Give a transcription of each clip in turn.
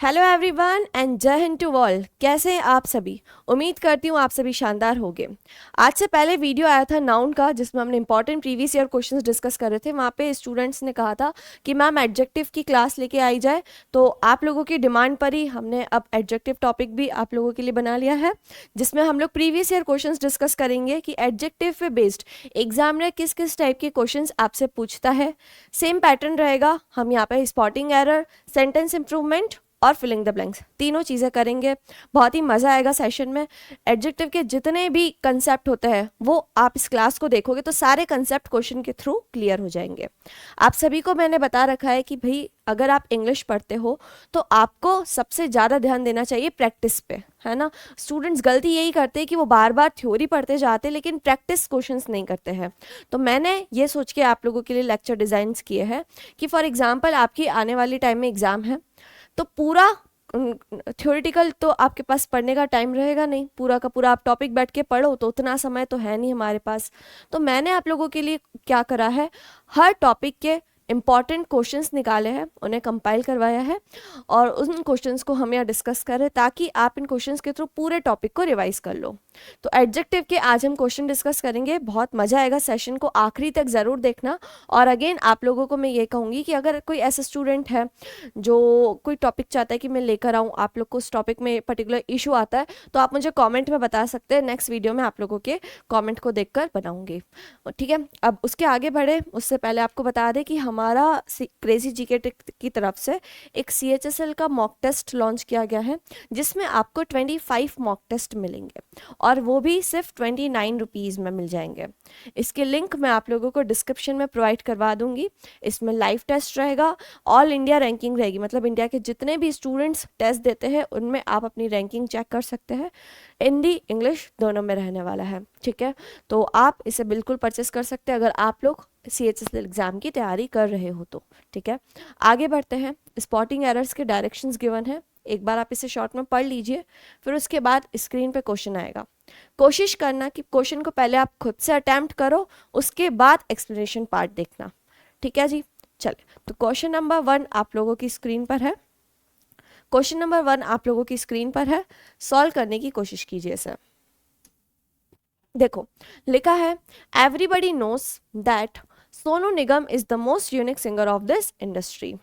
Hello everyone and जय Hind to all. कैसे हैं आप सभी? उम्मीद करती हूँ आप सभी शानदार होंगे। आज से पहले वीडियो आया था नाउन का, जिसमें हमने important previous year questions discuss कर रहे थे। वहाँ पे स्टूडेंट्स ने कहा था कि मैम एडजेक्टिव की क्लास लेके आई जाए, तो आप लोगों की डिमांड पर ही हमने अब एडजेक्टिव टॉपिक भी आप लोगों के लिए बना लिया है, जिसमें हम लोग प्रीवियस ईयर क्वेश्चंस डिस्कस करेंगे कि एडजेक्टिव पे बेस्ड एग्जामिनर किस किस टाइप के क्वेश्चंस आपसे पूछता है। सेम पैटर्न रहेगा। हम यहाँ पे स्पॉटिंग एरर, सेंटेंस इंप्रूवमेंट और फिलिंग द ब्लैंक्स तीनों चीज़ें करेंगे। बहुत ही मज़ा आएगा सेशन में। एडजेक्टिव के जितने भी कंसेप्ट होते हैं वो आप इस क्लास को देखोगे तो सारे कंसेप्ट क्वेश्चन के थ्रू क्लियर हो जाएंगे। आप सभी को मैंने बता रखा है कि भाई अगर आप इंग्लिश पढ़ते हो तो आपको सबसे ज़्यादा ध्यान देना चाहिए प्रैक्टिस पे, है ना। स्टूडेंट्स गलती यही करते हैं कि वो बार बार थ्योरी पढ़ते जाते हैं लेकिन प्रैक्टिस क्वेश्चंस नहीं करते हैं। तो मैंने ये सोच के आप लोगों के लिए लेक्चर डिज़ाइंस किए हैं कि फॉर एग्जाम्पल आपकी आने वाली टाइम में एग्ज़ाम है, तो पूरा थ्योरेटिकल तो आपके पास पढ़ने का टाइम रहेगा नहीं। पूरा का पूरा आप टॉपिक बैठ के पढ़ो तो उतना समय तो है नहीं हमारे पास। तो मैंने आप लोगों के लिए क्या करा है, हर टॉपिक के इंपॉर्टेंट क्वेश्चंस निकाले हैं, उन्हें कंपाइल करवाया है और उन क्वेश्चंस को हम यहाँ डिस्कस करें ताकि आप इन क्वेश्चंस के थ्रू पूरे टॉपिक को रिवाइज कर लो। तो एडजेक्टिव के आज हम क्वेश्चन डिस्कस करेंगे। बहुत मजा आएगा, सेशन को आखिरी तक ज़रूर देखना। और अगेन आप लोगों को मैं ये कहूँगी कि अगर कोई ऐसा स्टूडेंट है जो कोई टॉपिक चाहता है कि मैं लेकर आऊँ, आप लोग को उस टॉपिक में पर्टिकुलर इशू आता है, तो आप मुझे कमेंट में बता सकते हैं। नेक्स्ट वीडियो में आप लोगों के कमेंट को देखकर बनाऊंगी, ठीक है। अब उसके आगे बढ़े उससे पहले आपको बता दें कि हमारा क्रेजी जीके की तरफ से एक CHSL का मॉक टेस्ट लॉन्च किया गया है, जिसमें आपको 25 मॉक टेस्ट मिलेंगे और वो भी सिर्फ 29 रुपीज़ में मिल जाएंगे। इसके लिंक मैं आप लोगों को डिस्क्रिप्शन में प्रोवाइड करवा दूंगी। इसमें लाइव टेस्ट रहेगा, ऑल इंडिया रैंकिंग रहेगी, मतलब इंडिया के जितने भी स्टूडेंट्स टेस्ट देते हैं उनमें आप अपनी रैंकिंग चेक कर सकते हैं। हिंदी इंग्लिश दोनों में रहने वाला है, ठीक है। तो आप इसे बिल्कुल परचेस कर सकते हैं अगर आप लोग CHSL एग्जाम की तैयारी कर रहे हो तो, ठीक है। आगे बढ़ते हैं। स्पॉटिंग एरर्स के डायरेक्शंस गिवन है, एक बार आप इसे शॉर्ट में पढ़ लीजिए, फिर उसके बाद स्क्रीन पे क्वेश्चन आएगा। कोशिश करना कि क्वेश्चन को पहले आप खुद से अटेम्प्ट करो, उसके बाद एक्सप्लेनेशन पार्ट देखना, ठीक है जी। चले, तो क्वेश्चन नंबर 1 आप लोगों की स्क्रीन पर है। क्वेश्चन नंबर 1 आप लोगों की स्क्रीन पर है, सॉल्व करने की कोशिश कीजिए सर। देखो लिखा है, everybody knows that Sonu Nigam is the most unique singer of this industry.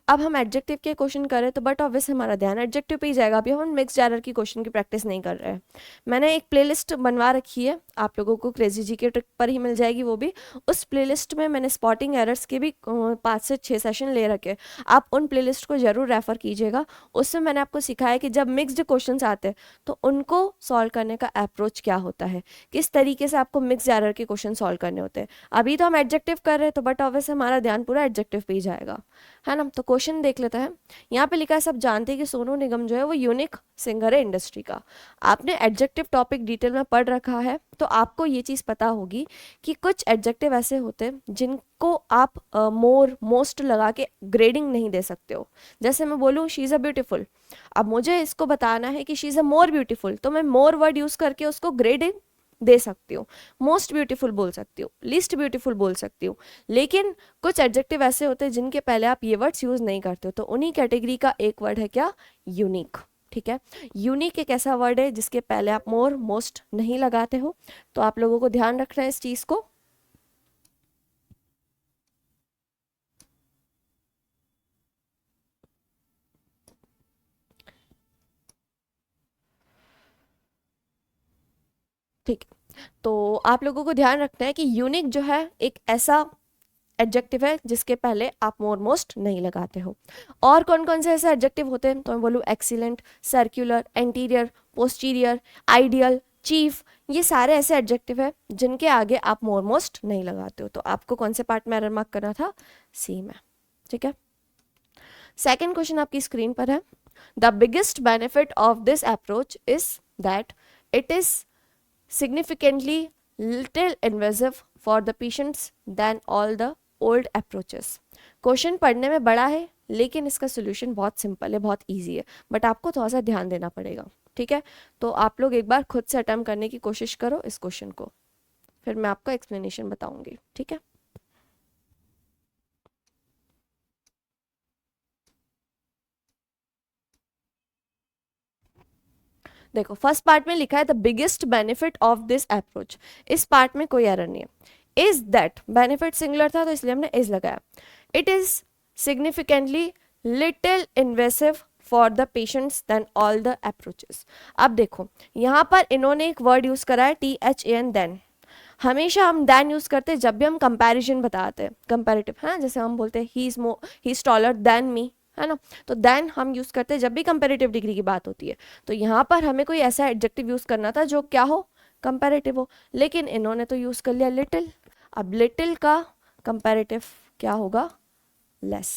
अब हम एडजेक्टिव के क्वेश्चन करें तो बट ऑब्वियस हमारा ध्यान एडजेक्टिव पे ही जाएगा। अभी हम मिक्स एरर की क्वेश्चन की प्रैक्टिस नहीं कर रहे हैं। मैंने एक प्लेलिस्ट बनवा रखी है, आप लोगों को क्रेजी जी के ट्रिक पर ही मिल जाएगी। वो भी उस प्लेलिस्ट में मैंने स्पॉटिंग एरर्स के भी 5 से 6 सेशन ले रखे। आप उन प्लेलिस्ट को जरूर रेफर कीजिएगा। उसमें मैंने आपको सिखाया कि जब मिक्सड क्वेश्चन आते हैं तो उनको सॉल्व करने का अप्रोच क्या होता है, किस तरीके से आपको मिक्स एरर के क्वेश्चन सॉल्व करने होते हैं। अभी तो हम एडजेक्टिव कर रहे हैं तो बट ऑब्वियस हमारा ध्यान पूरा एडजेक्टिव पे ही जाएगा, है ना। तो क्वेश्चन देख लेते हैं। यहाँ पे लिखा है, सब जानते हैं कि सोनू निगम जो है वो यूनिक सिंगर है इंडस्ट्री का। आपने एडजेक्टिव टॉपिक डिटेल में पढ़ रखा है तो आपको ये चीज़ पता होगी कि कुछ एडजेक्टिव ऐसे होते हैं जिनको आप मोर मोस्ट लगा के ग्रेडिंग नहीं दे सकते हो। जैसे मैं बोलूँ शी इज़ अ ब्यूटीफुल, अब मुझे इसको बताना है कि she is a more beautiful, तो मैं मोर वर्ड यूज़ करके उसको ग्रेडिंग दे सकती हूँ। मोस्ट ब्यूटीफुल बोल सकती हूँ, लीस्ट ब्यूटीफुल बोल सकती हूँ। लेकिन कुछ एडजेक्टिव ऐसे होते हैं जिनके पहले आप ये वर्ड्स यूज नहीं करते हो, तो उन्हीं कैटेगरी का एक वर्ड है क्या, यूनिक, ठीक है। यूनिक एक ऐसा वर्ड है जिसके पहले आप मोर मोस्ट नहीं लगाते हो, तो आप लोगों को ध्यान रखना है इस चीज को। ठीक है, तो आप लोगों को ध्यान रखना है कि यूनिक जो है एक ऐसा एडजेक्टिव है जिसके पहले आप मोर मोस्ट नहीं लगाते हो। और कौन कौन से ऐसे एडजेक्टिव होते हैं, तो मैं बोलूँ excellent, circular, anterior, posterior, ideal, chief, ये सारे ऐसे एडजेक्टिव है जिनके आगे आप मोर मोस्ट नहीं लगाते हो। तो आपको कौन से पार्ट में एरर मार्क करना था, सी में, ठीक है। सेकेंड क्वेश्चन आपकी स्क्रीन पर है, the biggest benefit of this approach is that it is significantly little invasive for the patients than all the old approaches। Question पढ़ने में बड़ा है लेकिन इसका सोल्यूशन बहुत सिंपल है, बहुत इजी है, बट आपको थोड़ा सा ध्यान देना पड़ेगा, ठीक है। तो आप लोग एक बार खुद से अटेम्प्ट करने की कोशिश करो इस क्वेश्चन को, फिर मैं आपको एक्सप्लेनेशन बताऊंगी, ठीक है। देखो फर्स्ट पार्ट में लिखा है the biggest benefit of this approach, इस पार्ट में कोई एरर नहीं है। इज दैट, बेनिफिट सिंगुलर था तो इसलिए हमने इज लगाया। It is significantly little invasive for the patients than all the approaches. अब देखो यहाँ पर इन्होंने एक वर्ड यूज करा है THAN, देन। हमेशा हम देन यूज करते हैं जब भी हम कंपैरिजन बताते हैं, कंपैरेटिव, है, जैसे हम बोलते हैं he is taller than me, है ना, तो देन हम यूज करते हैं जब भी कंपैरेटिव डिग्री की बात होती है। तो यहाँ पर हमें कोई ऐसा एडजेक्टिव यूज करना था जो क्या हो, कंपैरेटिव हो, लेकिन इन्होंने तो यूज कर लिया लिटिल। अब लिटिल का कंपैरेटिव क्या होगा, लेस,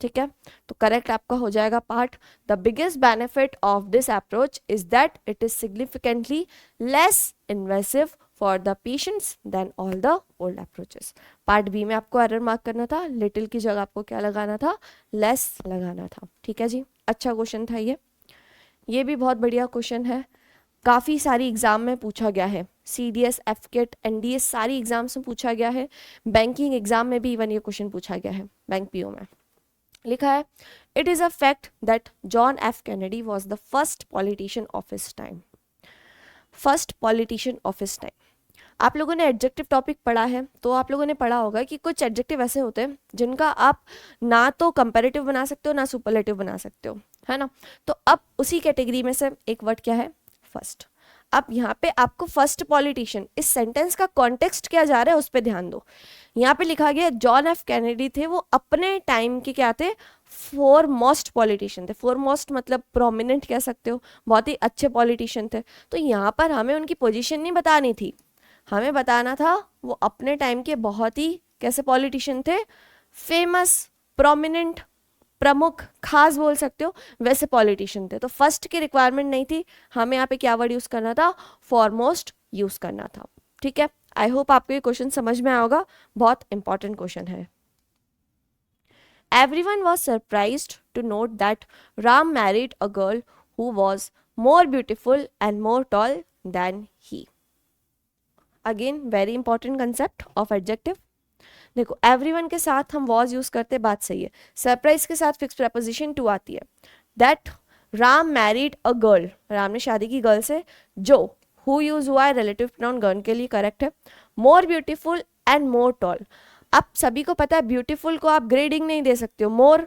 ठीक है। तो करेक्ट आपका हो जाएगा part the biggest benefit of this approach is that it is significantly less invasive for the patients than all the old approaches. Part B में आपको एरर मार्क करना था, लिटिल की जगह आपको क्या लगाना था, लेस लगाना था, ठीक है जी। अच्छा क्वेश्चन था ये भी बहुत बढ़िया क्वेश्चन है, काफ़ी सारी एग्जाम में पूछा गया है, CDS, FCAT, NDS सारी एग्जाम्स में पूछा गया है, बैंकिंग एग्जाम में भी इवन ये क्वेश्चन पूछा गया है, बैंक PO में लिखा है it is a fact that John F Kennedy was the first politician of his time. First politician of his time. आप लोगों ने एडजेक्टिव टॉपिक पढ़ा है तो आप लोगों ने पढ़ा होगा कि कुछ एडजेक्टिव ऐसे होते हैं जिनका आप ना तो कंपैरेटिव बना सकते हो ना सुपरलेटिव बना सकते हो, है ना। तो अब उसी कैटेगरी में से एक वर्ड क्या है, फर्स्ट। अब यहाँ पे आपको फर्स्ट पॉलिटिशियन, इस सेंटेंस का कॉन्टेक्स्ट क्या जा रहा है उस पर ध्यान दो। यहाँ पे लिखा गया जॉन F Kennedy थे, वो अपने टाइम के क्या थे, फोरमोस्ट पॉलिटिशियन थे। फोरमोस्ट मतलब प्रोमिनेंट कह सकते हो, बहुत ही अच्छे पॉलिटिशियन थे। तो यहाँ पर हमें उनकी पोजीशन नहीं बतानी थी, हमें बताना था वो अपने टाइम के बहुत ही कैसे पॉलिटिशियन थे, फेमस, प्रोमिनेंट, प्रमुख, खास बोल सकते हो, वैसे पॉलिटिशियन थे। तो फर्स्ट की रिक्वायरमेंट नहीं थी, हमें यहाँ पे क्या वर्ड यूज करना था, फॉरमोस्ट यूज करना था, ठीक है। आई होप आपको ये क्वेश्चन समझ में आया होगा, बहुत इंपॉर्टेंट क्वेश्चन है। Everyone was surprised to note that Ram married a girl who was more beautiful and more tall than he. Again, very important concept of adjective. देखो एवरीवन के साथ हम वॉज यूज करते, बात सही है। सरप्राइज के साथ फिक्स प्रपोजिशन टू आती है। That Ram married a girl, Ram ने शादी की गर्ल से, जो हु यूज हुआ है रिलेटिव प्रोनाउन गर्ल के लिए, करेक्ट है। More beautiful and more tall. अब सभी को पता है ब्यूटीफुल को आप ग्रेडिंग नहीं दे सकते हो,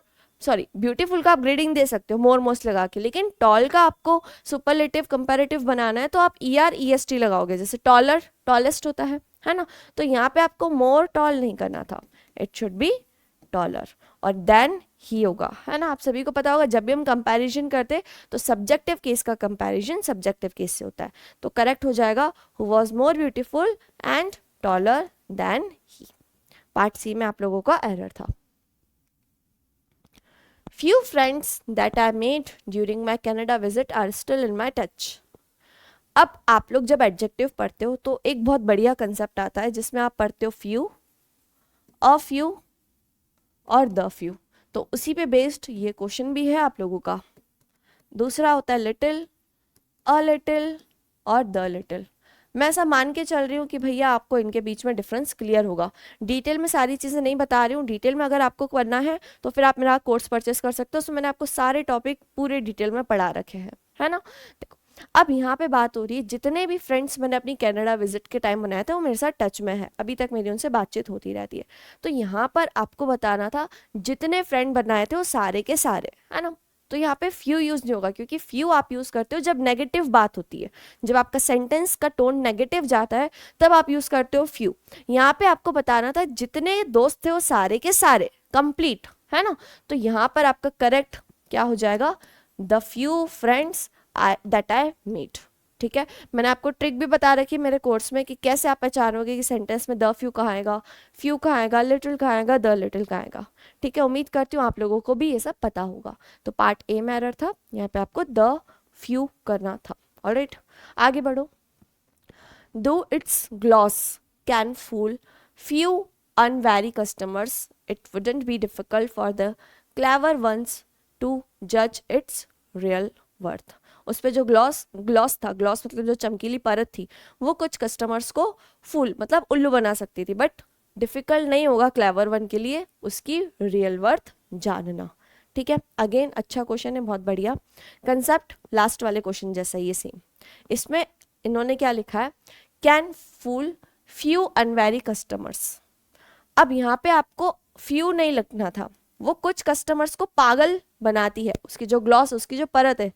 ब्यूटीफुल का आप ग्रेडिंग दे सकते हो मोर मोस्ट लगा के, लेकिन टॉल का आपको सुपरलेटिव कंपैरेटिव बनाना है तो आप ER EST लगाओगे, जैसे टॉलर टॉलेस्ट होता है ना। तो यहाँ पे आपको मोर टॉल नहीं करना था, इट शुड बी टॉलर, और देन ही होगा, है ना। आप सभी को पता होगा जब भी हम कंपैरिजन करते तो सब्जेक्टिव केस का कंपैरिजन सब्जेक्टिव केस से होता है। तो करेक्ट हो जाएगा who was more beautiful and taller than he. Part C में आप लोगों का एरर था। Few friends that I made during my Canada visit are still in my touch. अब आप लोग जब एडजेक्टिव पढ़ते हो तो एक बहुत बढ़िया कंसेप्ट आता है जिसमें आप पढ़ते हो फ्यू, अ फ्यू और द फ्यू। तो उसी पे बेस्ड ये क्वेश्चन भी है आप लोगों का। दूसरा होता है लिटिल, अ लिटिल और द लिटिल। मैं ऐसा मान के चल रही हूँ कि भैया आपको इनके बीच में डिफरेंस क्लियर होगा। डिटेल में सारी चीज़ें नहीं बता रही हूँ, डिटेल में अगर आपको करना है तो फिर आप मेरा कोर्स परचेस कर सकते हो, उसमें मैंने आपको सारे टॉपिक पूरे डिटेल में पढ़ा रखे हैं, है ना। देखो अब यहाँ पे बात हो रही है, जितने भी फ्रेंड्स मैंने अपनी कनाडा विजिट के टाइम बनाए थे वो मेरे साथ टच में है, अभी तक मेरी उनसे बातचीत होती रहती है। तो यहाँ पर आपको बताना था जितने फ्रेंड बनाए थे वो सारे के सारे, है ना। तो यहाँ पे फ्यू यूज नहीं होगा, क्योंकि फ्यू आप यूज करते हो जब नेगेटिव बात होती है, जब आपका सेंटेंस का टोन नेगेटिव जाता है तब आप यूज करते हो फ्यू। यहाँ पे आपको बताना था जितने दोस्त थे वो सारे के सारे कंप्लीट, है ना। तो यहाँ पर आपका करेक्ट क्या हो जाएगा, the few friends that I meet, ठीक है। मैंने आपको ट्रिक भी बता रखी है मेरे कोर्स में कि कैसे आप पहचानोगे कि सेंटेंस में द फ्यू कहाँ आएगा, फ्यू कहाँ आएगा, लिटिल कहाँ आएगा, द लिटिल कहाँ आएगा, ठीक है। उम्मीद करती हूँ आप लोगों को भी ये सब पता होगा। तो पार्ट ए में एरर था, यहाँ पे आपको द फ्यू करना था। ऑलराइट, आगे बढ़ो। Though its gloss can fool few unwary customers, it wouldn't be difficult for the clever ones to जज इट्स रियल वर्थ। उस पर जो ग्लॉस था, ग्लॉस मतलब जो चमकीली परत थी, वो कुछ कस्टमर्स को फूल मतलब उल्लू बना सकती थी, बट डिफिकल्ट नहीं होगा क्लेवर वन के लिए उसकी रियल वर्थ जानना, ठीक है, अगेन अच्छा क्वेश्चन है, बहुत बढ़िया कंसेप्ट, लास्ट वाले क्वेश्चन जैसा ये सेम। इसमें इन्होंने क्या लिखा है, can fool few unwary customers. अब यहाँ पे आपको फ्यू नहीं लिखना था, वो कुछ कस्टमर्स को पागल बनाती है, उसकी जो ग्लॉस, उसकी जो परत है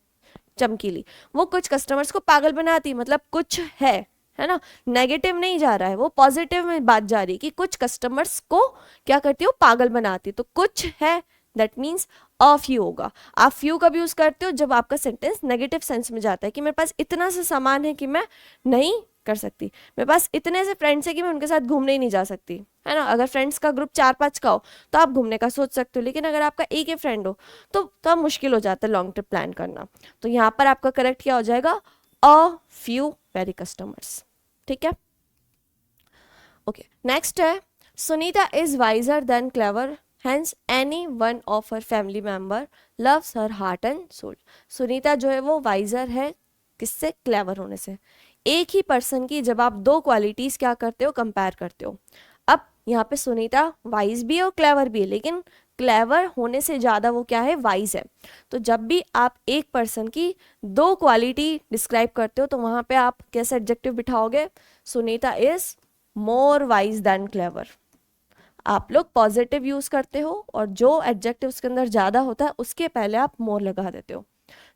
चमकीली, वो कुछ कस्टमर्स को पागल बनाती, मतलब कुछ है ना, नेगेटिव नहीं जा रहा है, वो पॉजिटिव में बात जा रही है कि कुछ कस्टमर्स को क्या करती है, वो पागल बनाती है। तो कुछ है दैट मीन्स अ फ्यू होगा। आप फ्यू कब यूज करते हो, जब आपका सेंटेंस नेगेटिव सेंस में जाता है कि मेरे पास इतना सा सामान है कि मैं नहीं कर सकती, मेरे पास इतने से फ्रेंड्स है कि मैं उनके साथ घूमने ही नहीं जा सकती, है ना। अगर फ्रेंड्स का ग्रुप 4-5 का हो तो आप घूमने का सोच सकते हो, लेकिन अगर आपका एक ही फ्रेंड हो तो अब मुश्किल हो जाता है लॉन्ग ट्रिप प्लान करना। तो यहाँ पर आपका करेक्ट क्या हो जाएगा, अ फ्यू वेरी कस्टमर्स, ठीक है। ओके, नेक्स्ट है, Sunita is wiser than clever, hence any one of her family member loves her heart and soul. Sunita जो है वो वाइजर है, किससे, क्लेवर होने से। एक ही पर्सन की जब आप दो क्वालिटीज क्या करते हो, कंपेयर करते हो। अब यहाँ पे सुनीता वाइज भी है और क्लेवर भी है, लेकिन क्लेवर होने से ज्यादा वो क्या है, वाइज है। तो जब भी आप एक पर्सन की दो क्वालिटी डिस्क्राइब करते हो तो वहां पे आप कैसे एडजेक्टिव बिठाओगे, Sunita is more wise than clever. आप लोग पॉजिटिव यूज करते हो और जो एडजेक्टिव उसके अंदर ज्यादा होता है उसके पहले आप मोर लगा देते हो।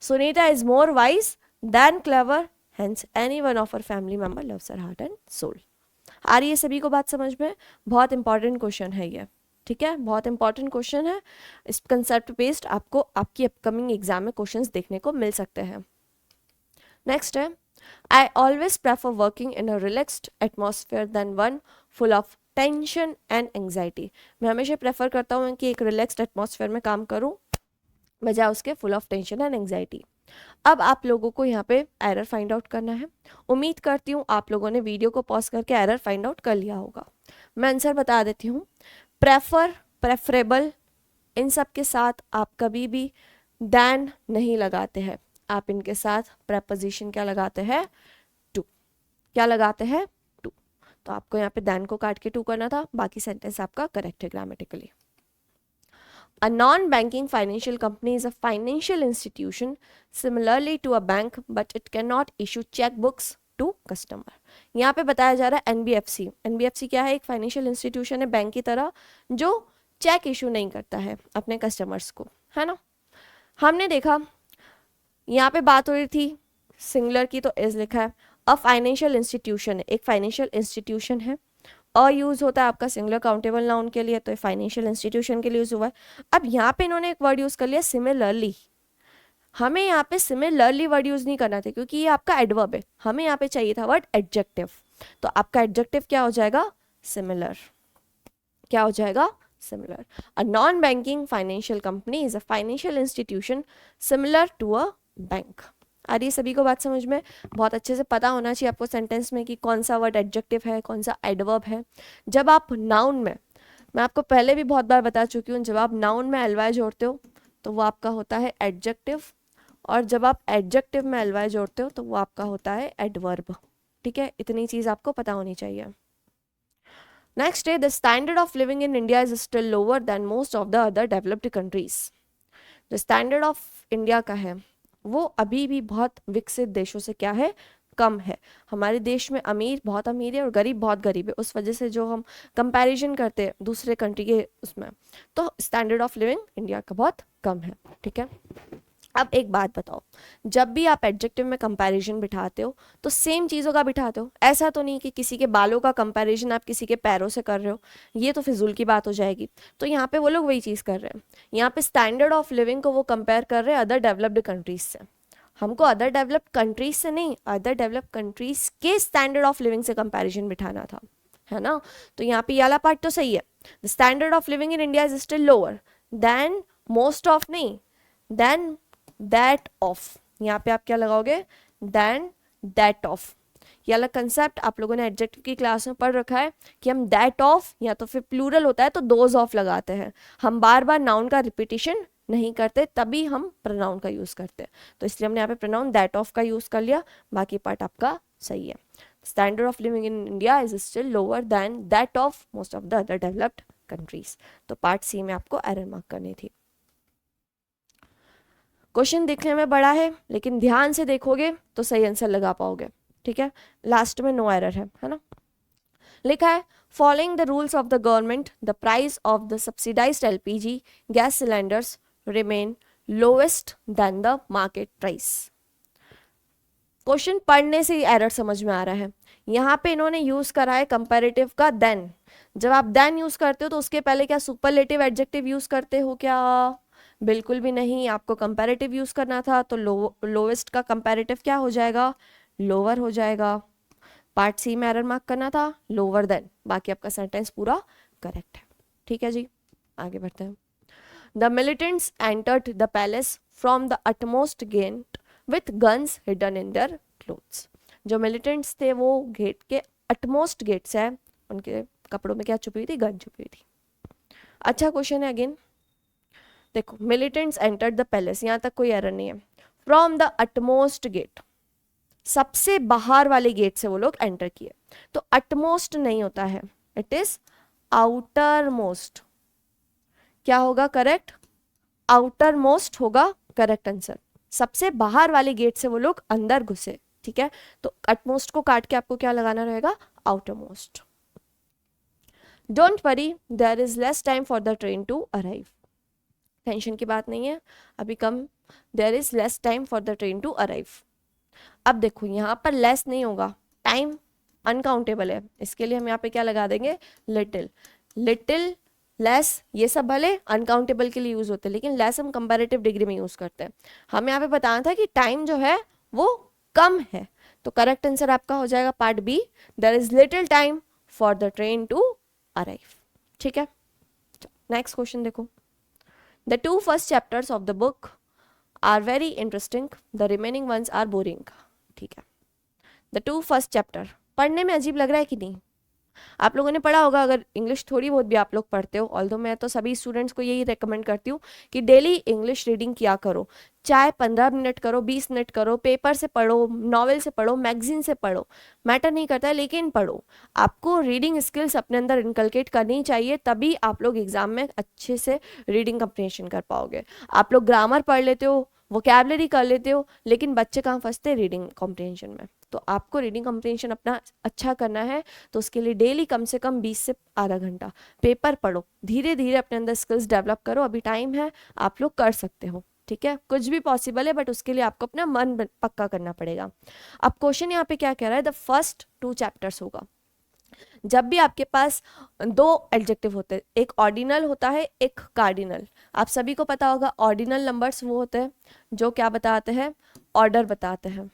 Sunita is more wise than clever, hence any one of her family member loves her heart and soul. आ रही है सभी को बात समझ में, बहुत इंपॉर्टेंट क्वेश्चन है ये, ठीक है, बहुत इंपॉर्टेंट क्वेश्चन है। इस कंसेप्ट बेस्ड आपको आपकी अपकमिंग एग्जाम में क्वेश्चंस देखने को मिल सकते हैं। नेक्स्ट है, I always prefer working in a relaxed atmosphere than one full of tension and anxiety. मैं हमेशा प्रेफर करता हूँ कि एक रिलैक्स्ड एटमॉस्फेयर में काम करूँ बजाय उसके full of tension and anxiety. अब आप लोगों को यहाँ पे एरर फाइंड आउट करना है। उम्मीद करती हूँ आप लोगों ने वीडियो को पॉज करके एरर फाइंड आउट कर लिया होगा। मैं आंसर बता देती हूँ, प्रेफर, प्रेफरेबल, इन सब के साथ आप कभी भी देन नहीं लगाते हैं, आप इनके साथ प्रेपोजिशन क्या लगाते हैं, टू। क्या लगाते हैं, टू। तो आपको यहाँ पे देन को काट के टू करना था, बाकी सेंटेंस आपका करेक्ट है grammatically. A non-banking financial company is a financial institution similarly to a bank, but it cannot issue checkbooks to customer। यहाँ पे बताया जा रहा है NBFC। NBFC क्या है, एक फाइनेंशियल इंस्टीट्यूशन है बैंक की तरह, जो चेक इशू नहीं करता है अपने कस्टमर्स को, है ना। हमने देखा यहाँ पे बात हो रही थी सिंगुलर की, तो इज लिखा है। अ फाइनेंशियल इंस्टीट्यूशन है, एक फाइनेंशियल इंस्टीट्यूशन है। अ यूज होता है आपका सिंगुलर काउंटेबल नाउन के लिए, तो फाइनेंशियल इंस्टीट्यूशन के लिए यूज हुआ है। अब यहाँ पे इन्होंने एक वर्ड यूज कर लिया सिमिलरली। हमें यहाँ पे सिमिलरली वर्ड यूज नहीं करना था क्योंकि ये आपका एडवर्ब है, हमें यहाँ पे चाहिए था वर्ड एडजेक्टिव। तो आपका एडजेक्टिव क्या हो जाएगा, सिमिलर। क्या हो जाएगा, similar. A non banking financial company is a financial institution similar to a bank. आ रही है सभी को बात समझ में, बहुत अच्छे से पता होना चाहिए आपको सेंटेंस में कि कौन सा वर्ड एडजेक्टिव है, कौन सा एडवर्ब है। जब आप नाउन में, मैं आपको पहले भी बहुत बार बता चुकी हूँ, जब आप नाउन में एलवाई जोड़ते हो तो वो आपका होता है एडजेक्टिव, और जब आप एडजेक्टिव में एलवाई जोड़ते हो तो वो आपका होता है एडवर्ब, ठीक है। इतनी चीज आपको पता होनी चाहिए। नेक्स्ट है, the standard of living in India is still lower than most of the other developed countries. जो स्टैंडर्ड ऑफ इंडिया का है वो अभी भी बहुत विकसित देशों से क्या है, कम है। हमारे देश में अमीर बहुत अमीर है और गरीब बहुत गरीब है, उस वजह से जो हम कंपैरिजन करते हैं दूसरे कंट्री के उसमें, तो स्टैंडर्ड ऑफ लिविंग इंडिया का बहुत कम है, ठीक है। अब एक बात बताओ, जब भी आप एडजेक्टिव में कंपैरिजन बिठाते हो तो सेम चीज़ों का बिठाते हो, ऐसा तो नहीं कि किसी के बालों का कंपैरिजन आप किसी के पैरों से कर रहे हो, ये तो फिजूल की बात हो जाएगी। तो यहाँ पे वो लोग वही चीज़ कर रहे हैं, यहाँ पे स्टैंडर्ड ऑफ लिविंग को वो कंपेयर कर रहे हैं अदर डेवलप्ड कंट्रीज से। हमको अदर डेवलप्ड कंट्रीज से नहीं, अदर डेवलप्ड कंट्रीज के स्टैंडर्ड ऑफ लिविंग से कंपैरिजन बिठाना था, है ना। तो यहाँ पे ये वाला पार्ट तो सही है, the standard of living in India is still lower than most of, नहीं, देन दैट ऑफ। यहाँ पे आप क्या लगाओगे, देन दैट ऑफ। ये अलग कंसेप्ट आप लोगों ने एडजेक्टिव की क्लास में पढ़ रखा है कि हम दैट ऑफ या तो फिर प्लूरल होता है तो दोज ऑफ लगाते हैं, हम बार बार नाउन का रिपीटिशन नहीं करते, तभी हम प्रोनाउन का यूज करते हैं। तो इसलिए हमने यहाँ पे प्रोनाउन दैट ऑफ का यूज कर लिया, बाकी पार्ट आपका सही है। Standard of living in India is still lower than that of most of the other developed countries. तो पार्ट सी में आपको एरर मार्क करनी थी। क्वेश्चन दिखने में बड़ा है लेकिन ध्यान से देखोगे तो सही आंसर लगा पाओगे, ठीक है। लास्ट में नो एरर है ना। लिखा है following the rules of the government the price of the subsidised LPG gas cylinders remain lowest than the market price. Question पढ़ने से ही एरर समझ में आ रहा है। यहाँ पे इन्होंने यूज करा है कंपैरेटिव का देन। जब आप देन यूज करते हो तो उसके पहले क्या सुपरलेटिव एडजेक्टिव यूज करते हो क्या? बिल्कुल भी नहीं। आपको कंपैरेटिव यूज करना था तो लोवेस्ट का कंपैरेटिव क्या हो जाएगा? लोअर हो जाएगा। पार्ट सी में एरर मार्क करना था लोअर देन, बाकी आपका सेंटेंस पूरा करेक्ट है, ठीक है जी। आगे बढ़ते हैं। The militants entered the palace from the utmost gate with guns hidden in their clothes. जो मिलिटेंट्स थे वो गेट के अटमोस्ट गेट से है, उनके कपड़ों में क्या छुपी हुई थी? गन छुपी हुई थी। अच्छा क्वेश्चन है अगेन, देखो मिलिटेंट्स एंटर्ड द पैलेस, यहाँ तक कोई एरर नहीं है। फ्रॉम द अटमोस्ट गेट, सबसे बाहर वाले गेट से वो लोग एंटर किए, तो अटमोस्ट नहीं होता है, इट इज आउटर मोस्ट। क्या होगा करेक्ट? आउटर मोस्ट होगा करेक्ट आंसर। सबसे बाहर वाले गेट से वो लोग अंदर घुसे, ठीक है। तो अटमोस्ट को काट के आपको क्या लगाना रहेगा? Outer most. Don't worry there is less time for the train to arrive. Tension की बात नहीं है, अभी कम, there is less time for the train to arrive. अब देखो यहाँ पर लेस नहीं होगा, टाइम अनकाउंटेबल है, इसके लिए हम यहाँ पे क्या लगा देंगे? लिटिल। लिटिल, लेस, ये सब भले अनकाउंटेबल के लिए यूज होते हैं, लेकिन लेस हम कंपैरेटिव डिग्री में यूज करते हैं। हमें यहाँ पे बताना था कि टाइम जो है वो कम है, तो करेक्ट आंसर आपका हो जाएगा part B, there is little time for the train to arrive, ठीक है। नेक्स्ट क्वेश्चन देखो। The two first chapters of the book are very interesting, the remaining ones are boring, ठीक है। द टू फर्स्ट चैप्टर पढ़ने में अजीब लग रहा है कि नहीं? आप लोगों ने पढ़ा होगा, अगर इंग्लिश थोड़ी बहुत भी आप लोग पढ़ते हो, ऑल्दो मैं तो सभी स्टूडेंट्स को यही रेकमेंड करती हूँ कि डेली इंग्लिश रीडिंग किया करो, चाहे 15 मिनट करो, 20 मिनट करो, पेपर से पढ़ो, नॉवेल से पढ़ो, मैगजीन से पढ़ो, मैटर नहीं करता है, लेकिन पढ़ो। आपको रीडिंग स्किल्स अपने अंदर इनकलकेट करनी चाहिए, तभी आप लोग एग्जाम में अच्छे से रीडिंग कंप्रीहेंशन कर पाओगे। आप लोग ग्रामर पढ़ लेते हो, वोकैबलरी कर लेते हो, लेकिन बच्चे कहाँ फंसते? रीडिंग कॉम्प्रिहेंशन में। तो आपको रीडिंग कॉम्प्रिहेंशन अपना अच्छा करना है, तो उसके लिए डेली कम से कम 20 से आधा घंटा पेपर पढ़ो, धीरे धीरे अपने अंदर स्किल्स डेवलप करो, अभी टाइम है, आप लोग कर सकते हो, ठीक है। कुछ भी पॉसिबल है, बट उसके लिए आपको अपना मन पक्का करना पड़ेगा। अब क्वेश्चन यहाँ पे क्या कह रहा है? द फर्स्ट 2 चैप्टर्स होगा। जब भी आपके पास 2 एडजेक्टिव होते हैं, एक ऑर्डिनल होता है, एक कार्डिनल। आप सभी को पता होगा ऑर्डिनल नंबर्स वो होते हैं जो क्या बताते हैं? ऑर्डर बताते हैं।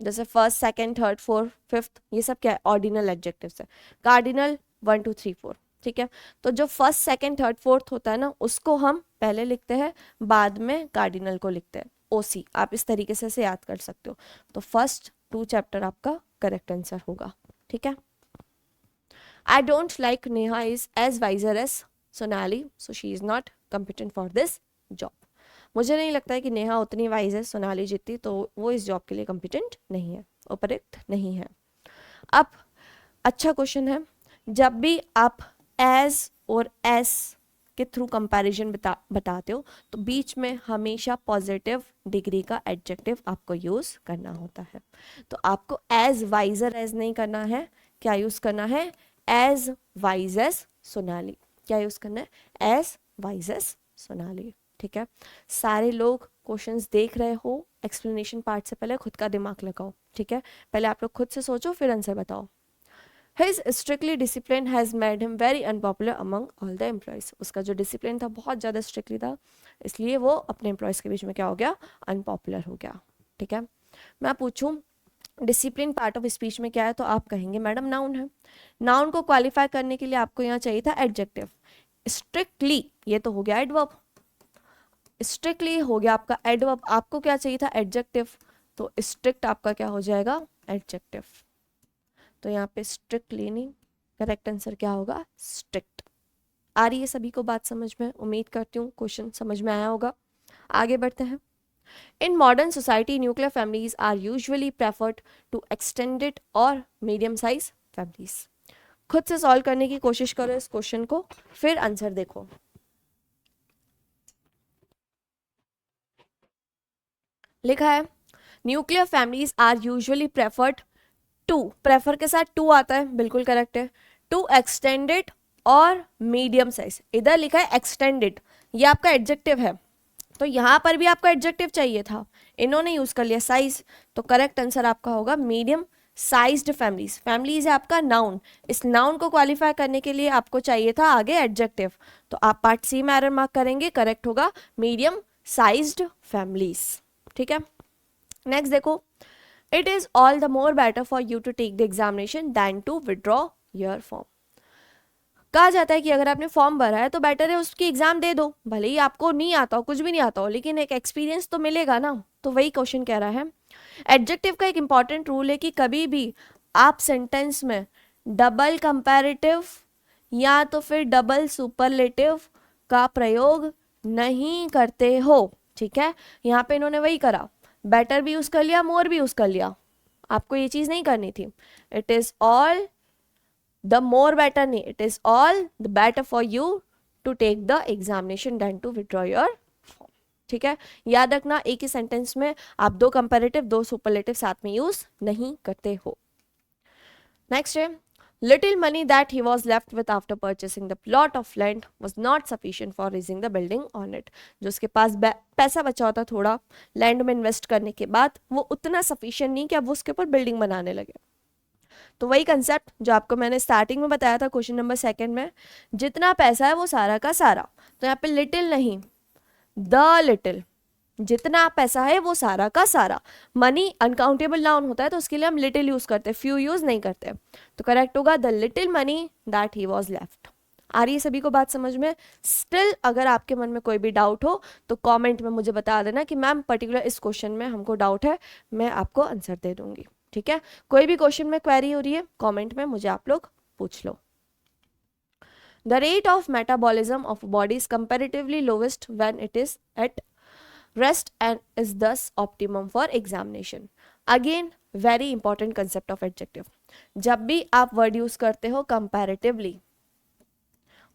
जैसे first, second, third, fourth, fifth, ये सब क्या है? ऑर्डिनल एडजेक्टिव्स है। कार्डिनल 1 2 3 4, ठीक है। तो जो फर्स्ट, सेकंड, थर्ड, फोर्थ होता है ना, उसको हम पहले लिखते हैं, बाद में कार्डिनल को लिखते हैं, ओसी। आप इस तरीके से याद कर सकते हो। तो फर्स्ट 2 चैप्टर आपका करेक्ट आंसर होगा, ठीक है। I don't like Neha is as wiser as Sonali, so she is not competent for this job. मुझे नहीं लगता है कि नेहा उतनी वाइज है सोनाली जितनी, तो वो इस जॉब के लिए कॉम्पिटेंट नहीं है, उपयुक्त नहीं है। अब अच्छा क्वेश्चन है, जब भी आप एज और एस के थ्रू कंपैरिजन बताते हो, तो बीच में हमेशा पॉजिटिव डिग्री का एडजेक्टिव आपको यूज करना होता है। तो आपको एज वाइजर एज नहीं करना है, क्या यूज करना है? Age wise S Sonali. क्या यूज करना है? एज वाइज एस सोनाली, ठीक है। सारे लोग क्वेश्चंस देख रहे हो, एक्सप्लेनेशन पार्ट से पहले खुद का दिमाग लगाओ, ठीक है। पहले आप लोग खुद से सोचो, फिर आंसर बताओ। His strictly discipline has made him very unpopular among all the employees. उसका जो डिसिप्लिन था बहुत ज़्यादा स्ट्रिक्टली था, इसलिए वो अपने एम्प्लॉयज़ के बीच में क्या हो गया? अनपॉपुलर हो गया, ठीक है। मैं पूछूं डिसिप्लिन पार्ट ऑफ स्पीच में क्या है, तो आप कहेंगे मैडम नाउन है। नाउन को क्वालिफाई करने के लिए आपको यहाँ चाहिए था एडजेक्टिव। स्ट्रिक्टली, ये तो हो गया एडवर्ब, स्ट्रिक्टली हो गया आपका एडवर्ब। आपको क्या चाहिए था? एडजेक्टिव। तो स्ट्रिक्ट आपका क्या हो जाएगा? एडजेक्टिव। तो यहाँ पे स्ट्रिक्टली नहीं, करेक्ट आंसर क्या होगा? स्ट्रिक्ट। आ रही है सभी को बात समझ में? उम्मीद करती हूँ क्वेश्चन समझ में आया होगा। आगे बढ़ते हैं। In modern society, nuclear families are usually preferred to extended और medium size families. खुद से सॉल्व करने की कोशिश करो इस क्वेश्चन को, फिर आंसर देखो। लिखा है nuclear families are usually preferred to, prefer के साथ टू आता है, बिल्कुल करेक्ट है, टू एक्सटेंडेड और मीडियम साइज। इधर लिखा है एक्सटेंडेड, ये आपका एडजेक्टिव है, तो यहाँ पर भी आपका एडजेक्टिव चाहिए था, इन्होंने यूज कर लिया साइज, तो करेक्ट आंसर आपका होगा मीडियम साइज्ड फैमिलीज। फैमिलीज है आपका नाउन, इस नाउन को क्वालिफाई करने के लिए आपको चाहिए था आगे एडजेक्टिव, तो आप पार्ट सी में एरर मार्क करेंगे, करेक्ट होगा मीडियम साइज्ड फैमिलीज। ठीक है, नेक्स्ट देखो, it is all the more better for you to take the examination than to withdraw your form. कहा जाता है कि अगर आपने फॉर्म भरा है तो बेटर है उसकी एग्जाम दे दो, भले ही आपको नहीं आता हो, कुछ भी नहीं आता हो, लेकिन एक एक्सपीरियंस तो मिलेगा ना। तो वही क्वेश्चन कह रहा है। एडजेक्टिव का एक इंपॉर्टेंट रूल है कि कभी भी आप सेंटेंस में डबल कंपैरेटिव या तो फिर डबल सुपरलेटिव का प्रयोग नहीं करते हो। ठीक है, यहाँ पे इन्होंने वही करा, बेटर भी यूज कर लिया, मोर भी यूज कर लिया, आपको ये चीज नहीं करनी थी। It is all the more better नहीं, it is all the better for you to take the examination than to withdraw your form. ठीक है, याद रखना एक ही सेंटेंस में आप दो कंपैरेटिव दो सुपरलेटिव साथ में यूज नहीं करते हो। नेक्स्ट है, little money that he was left with after purchasing the plot of land was not sufficient for raising the building on it। जो उसके पास पैसा बचा होता थोड़ा लैंड में इन्वेस्ट करने के बाद, वो उतना सफिशिएंट नहीं कि अब वो उसके ऊपर बिल्डिंग बनाने लगे। तो वही कंसेप्ट जो आपको मैंने स्टार्टिंग में बताया था क्वेश्चन नंबर 2 में, जितना पैसा है वो सारा का सारा, तो यहाँ पे लिटिल नहीं, द लिटिल, जितना पैसा है वो सारा का सारा। मनी अनकाउंटेबल नाउन होता है तो उसके लिए हम लिटिल यूज करते हैं, फ्यू यूज नहीं करते, तो करेक्ट होगा the little money that he was left. आ रही है सभी को बात समझ में? स्टिल अगर आपके मन में कोई भी डाउट हो तो कमेंट में मुझे बता देना कि मैम पर्टिकुलर इस क्वेश्चन में हमको डाउट है, मैं आपको आंसर दे दूंगी। ठीक है, कोई भी क्वेश्चन में क्वेरी हो रही है कमेंट में मुझे आप लोग पूछ लो। The rate of metabolism of a body is comparatively lowest when it is at rest and is thus optimum for examination। Again very important concept of adjective। जब भी आप वर्ड यूज करते हो comparatively,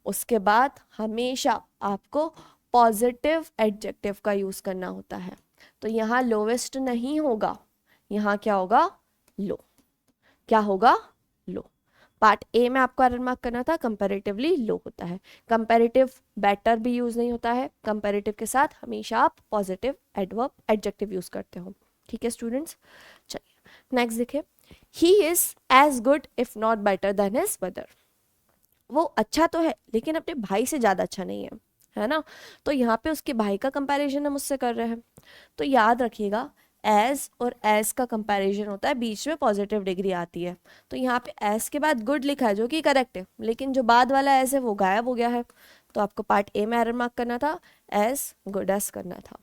उसके बाद हमेशा आपको पॉजिटिव एडजेक्टिव का यूज करना होता है। तो यहाँ लोवेस्ट नहीं होगा, यहाँ क्या होगा? लो। क्या होगा? लो। पार्ट ए में आपको एरर मार्क करना था, कंपैरेटिवली लो होता है। कंपैरेटिव बेटर भी यूज नहीं होता है, कंपैरेटिव के साथ हमेशा आप पॉजिटिव एडवर्ब एडजेक्टिव यूज करते हो। ठीक है स्टूडेंट्स, चलिए नेक्स्ट देखिए, he is as good if not better than his brother. वो अच्छा तो है लेकिन अपने भाई से ज्यादा अच्छा नहीं है ना। तो यहाँ पे उसके भाई का कंपैरिजन हम उससे कर रहे हैं, तो याद रखिएगा एज और एज का कंपैरिजन होता है, बीच में पॉजिटिव डिग्री आती है। तो यहाँ पे एज के बाद गुड लिखा है जो कि करेक्ट है, लेकिन जो बाद वाला एज है वो गायब हो गया है, तो आपको पार्ट ए में एरर मार्क करना था, एज गुड एज करना था।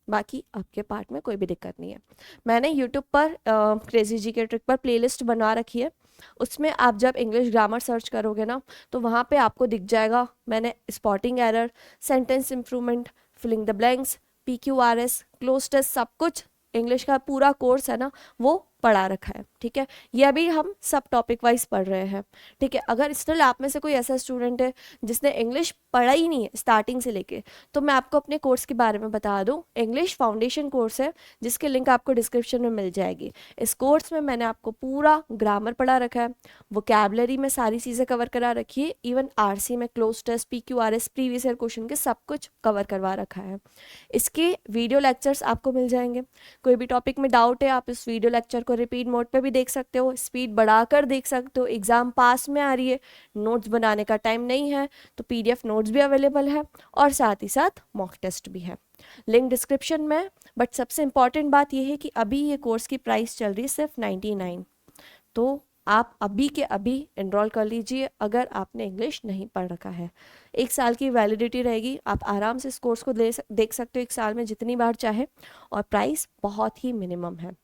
बाकी आपके पार्ट में कोई भी दिक्कत नहीं है। मैंने यूट्यूब पर क्रेजी जी के ट्रिक पर प्लेलिस्ट बना रखी है, उसमें आप जब इंग्लिश ग्रामर सर्च करोगे ना तो वहाँ पे आपको दिख जाएगा, मैंने spotting error, sentence improvement, filling the blanks, PQRS, cloze test, सब कुछ इंग्लिश का पूरा कोर्स है ना वो पढ़ा रखा है। ठीक है, ये अभी हम सब टॉपिक वाइज पढ़ रहे हैं। ठीक है, अगर स्टिल आप में से कोई ऐसा स्टूडेंट है जिसने इंग्लिश पढ़ा ही नहीं है स्टार्टिंग से लेके, तो मैं आपको अपने कोर्स के बारे में बता दूं, इंग्लिश फाउंडेशन कोर्स है जिसके लिंक आपको डिस्क्रिप्शन में मिल जाएगी। इस कोर्स में मैंने आपको पूरा ग्रामर पढ़ा रखा है, वोकैबलरी में सारी चीज़ें कवर करा रखी है, इवन RC में cloze test, PQRS, previous year question के सब कुछ कवर करवा रखा है। इसके वीडियो लेक्चर्स आपको मिल जाएंगे, कोई भी टॉपिक में डाउट है आप इस वीडियो लेक्चर को रिपीट मोड पे भी देख सकते हो, स्पीड बढ़ाकर देख सकते हो। एग्जाम पास में आ रही है, नोट्स बनाने का टाइम नहीं है तो PDF नोट्स भी अवेलेबल है और साथ ही साथ मॉक टेस्ट भी है, लिंक डिस्क्रिप्शन में। बट सबसे इंपॉर्टेंट बात यह है कि अभी ये कोर्स की प्राइस चल रही है सिर्फ 99, तो आप अभी के अभी एनरोल कर लीजिए अगर आपने इंग्लिश नहीं पढ़ रखा है। 1 साल की वैलिडिटी रहेगी, आप आराम से इस कोर्स को देख सकते हो 1 साल में जितनी बार चाहे, और प्राइस बहुत ही मिनिमम है।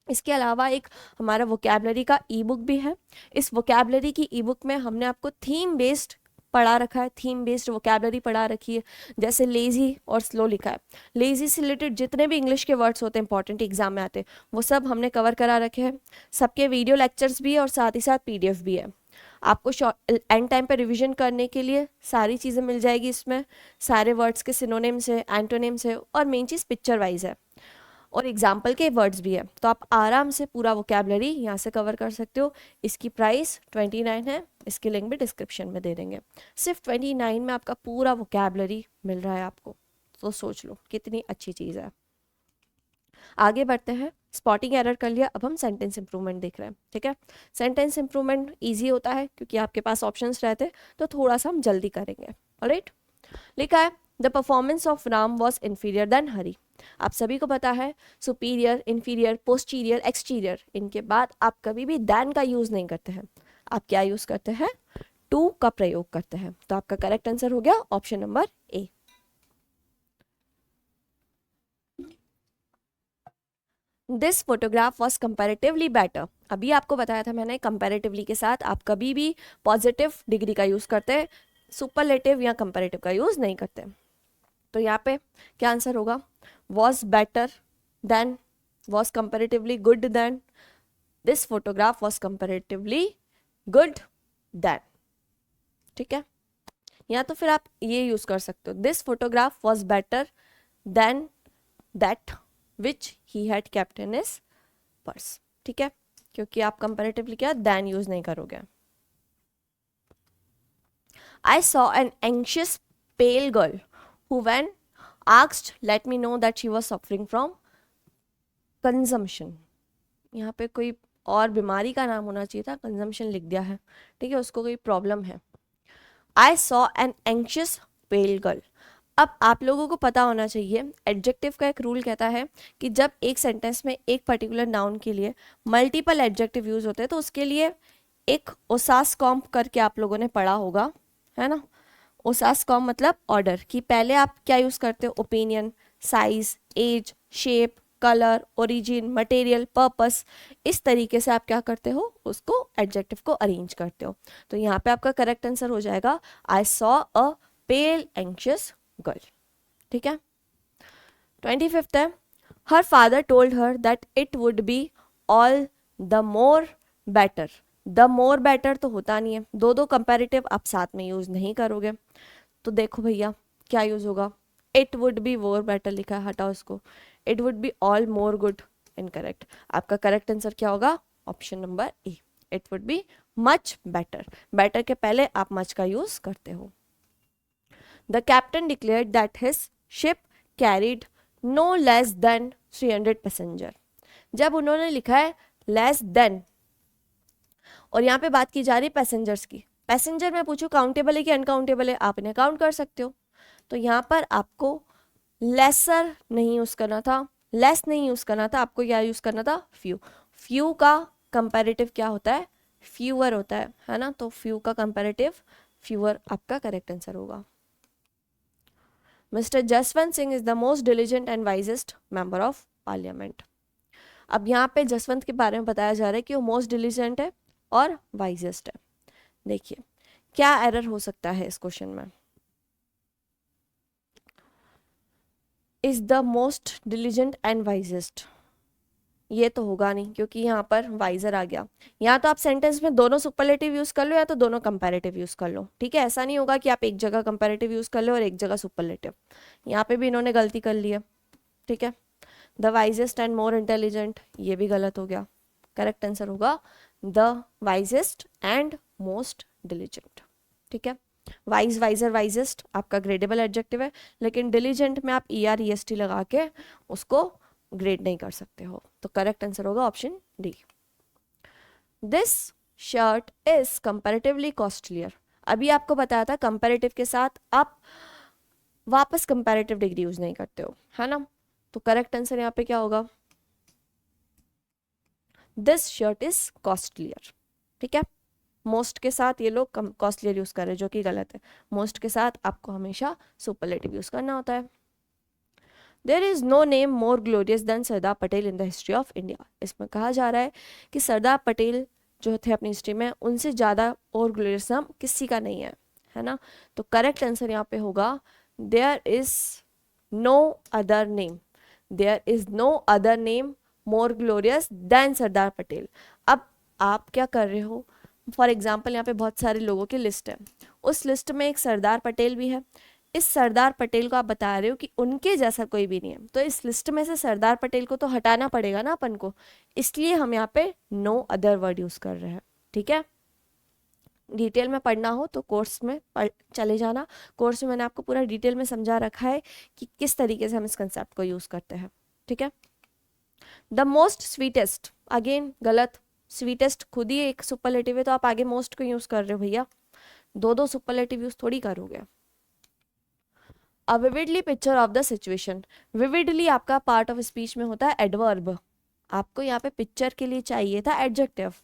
इसके अलावा एक हमारा वोकैबलरी का ई-बुक भी है। इस वोकैबलरी की ई-बुक में हमने आपको थीम बेस्ड पढ़ा रखा है, थीम बेस्ड वोकैबलरी पढ़ा रखी है, जैसे लेजी और स्लो लिखा है। लेजी से रिलेटेड जितने भी इंग्लिश के वर्ड्स होते हैं इंपॉर्टेंट एग्जाम में आते हैं वो सब हमने कवर करा रखे हैं। सबके वीडियो लेक्चर्स भी है और साथ ही साथ PDF भी है। आपको एंड टाइम पे रिवीजन करने के लिए सारी चीज़ें मिल जाएगी इसमें, सारे वर्ड्स के सिनोनिम्स है, एंटोनिम्स है और मेन चीज़ पिक्चर वाइज है। और एग्जाम्पल के वर्ड्स भी है, तो आप आराम से पूरा वोकेबलरी यहाँ से कवर कर सकते हो। इसकी प्राइस 29 है, इसकी लिंक भी डिस्क्रिप्शन में दे देंगे। सिर्फ 29 में आपका पूरा वोकेबलरी मिल रहा है आपको, तो सोच लो कितनी अच्छी चीज़ है। आगे बढ़ते हैं, स्पॉटिंग एरर कर लिया, अब हम सेंटेंस इंप्रूवमेंट देख रहे हैं। ठीक है, सेंटेंस इंप्रूवमेंट इजी होता है क्योंकि आपके पास ऑप्शंस रहते, तो थोड़ा सा हम जल्दी करेंगे। ऑलराइट, लिखा है the performance of Ram was inferior than Hari. आप सभी को पता है सुपीरियर, इन्फीरियर, पोस्टीरियर, एक्सटीरियर, इनके बाद आप कभी भी दैन का यूज नहीं करते हैं, आप क्या यूज करते हैं, टू का प्रयोग करते हैं। तो आपका करेक्ट आंसर हो गया option number A. This photograph was comparatively better. अभी आपको बताया था मैंने, कंपेरेटिवली के साथ आप कभी भी पॉजिटिव डिग्री का यूज करते हैं, सुपरलेटिव या कंपेरेटिव का यूज नहीं करते। तो यहाँ पे क्या आंसर होगा, was better than, was comparatively good than, this photograph was comparatively good than. ठीक है, या तो फिर आप ये यूज कर सकते हो, this photograph was better then that which he had kept in his purse. ठीक है, क्योंकि आप कंपेरेटिवली क्या देन यूज नहीं करोगे। I saw an anxious pale girl who when asked let me know that she was suffering from consumption। यहाँ पे कोई और बीमारी का नाम होना चाहिए था, कंजम्पशन लिख दिया है। ठीक है, उसको कोई प्रॉब्लम है। I saw an anxious pale girl। अब आप लोगों को पता होना चाहिए, एडजेक्टिव का एक रूल कहता है कि जब एक सेंटेंस में एक पर्टिकुलर नाउन के लिए मल्टीपल एडजेक्टिव यूज होते हैं तो उसके लिए एक ओसास कॉम्प करके आप लोगों ने पढ़ा होगा, है ना। ओसास कॉम्प मतलब ऑर्डर, कि पहले आप क्या यूज करते हो, opinion, size, age, shape, colour, origin, material, purpose, इस तरीके से आप क्या करते हो, उसको एडजेक्टिव को अरेंज करते हो। तो यहाँ पे आपका करेक्ट आंसर हो जाएगा I saw a pale anxious girl. ठीक है, 25th है, her father told her that it would be all the more better. The more better तो होता नहीं है, दो दो कंपैरेटिव आप साथ में यूज नहीं करोगे। तो देखो भैया क्या यूज होगा, it would be more better लिखा है, हटाओ इसको, it would be all more good, incorrect. आपका करेक्ट आंसर क्या होगा, option number A, it would be much better. Better के पहले आप मच का यूज करते हो। The captain declared that his ship carried no less than 300 passenger. जब उन्होंने लिखा है लेस देन और यहाँ पे बात की जा रही है पैसेंजर्स की, पैसेंजर मैं पूछूं काउंटेबल है कि अनकाउंटेबल है, आप इन्हें काउंट कर सकते हो। तो यहाँ पर आपको लेसर नहीं यूज करना था, लेस नहीं यूज करना था, आपको क्या यूज करना था, फ्यू। फ्यू का कंपैरेटिव क्या होता है, फ्यूअर होता है ना। तो फ्यू का कंपैरेटिव फ्यूअर आपका करेक्ट आंसर होगा। Mister Jaswant Singh is the most diligent and wisest member of parliament. अब यहाँ पे जसवंत के बारे में बताया जा रहा है कि वो मोस्ट डिलिजेंट है और वाइजेस्ट है। देखिए क्या एरर हो सकता है इस क्वेश्चन में, is the most diligent and wisest, ये तो होगा नहीं क्योंकि यहाँ पर वाइजर आ गया। या तो आप सेंटेंस में दोनों सुपरलेटिव यूज कर लो या तो दोनों कंपैरेटिव यूज कर लो। ठीक है, ऐसा नहीं होगा कि आप एक जगह कंपैरेटिव यूज कर लो और एक जगह सुपरलेटिव। यहाँ पे भी इन्होंने गलती कर ली है। ठीक है, the wisest and more intelligent, ये भी गलत हो गया। करेक्ट आंसर होगा the wisest and most diligent. ठीक है, वाइज, वाइजर, वाइजेस्ट आपका ग्रेडेबल एडजेक्टिव है, लेकिन डिलिजेंट में आप ER EST लगा के उसको ग्रेड नहीं कर सकते हो। तो करेक्ट आंसर होगा option D. This shirt is comparatively costlier. अभी आपको बताया था कंपैरेटिव के साथ आप वापस कंपैरेटिव डिग्री यूज नहीं करते हो, है ना। तो करेक्ट आंसर यहाँ पे क्या होगा, दिस शर्ट इज कॉस्टलियर। ठीक है, मोस्ट के साथ ये लोग कॉस्टलियर यूज कर रहे हैं, जो कि गलत है। मोस्ट के साथ आपको हमेशा सुपरलेटिव यूज करना होता है। There is no name more glorious than Sardar Patel in the history of India. इसमें कहा जा रहा है कि सरदार पटेल जो थे अपनी हिस्ट्री में, उनसे ज़्यादा और ग्लोरियस नाम किसी का नहीं है ना। तो करेक्ट आंसर यहाँ पे होगा there is no other name, there is no other name more glorious than Sardar Patel. अब आप क्या कर रहे हो, फॉर एग्जाम्पल यहाँ पे बहुत सारे लोगों की लिस्ट है, उस लिस्ट में एक सरदार पटेल भी है, इस सरदार पटेल को आप बता रहे हो कि उनके जैसा कोई भी नहीं है, तो इस लिस्ट में से सरदार पटेल को तो हटाना पड़ेगा ना अपन को, इसलिए हम यहाँ पे नो अदर वर्ड यूज कर रहे हैं। ठीक है, डिटेल में पढ़ना हो तो कोर्स में चले जाना। कोर्स में मैंने आपको पूरा डिटेल में समझा रखा है कि किस तरीके से हम इस कंसेप्ट को यूज करते हैं। ठीक है, द मोस्ट स्वीटेस्ट, अगेन गलत, स्वीटेस्ट खुद ही एक सुपरलेटिव है, तो आप आगे मोस्ट को यूज कर रहे हो भैया, दो दो सुपरलेटिव यूज थोड़ी करोगे। A vividly picture of the situation, vividly आपका पार्ट ऑफ स्पीच में होता है एडवर्ब, आपको यहाँ पे पिक्चर के लिए चाहिए था एडजेक्टिव,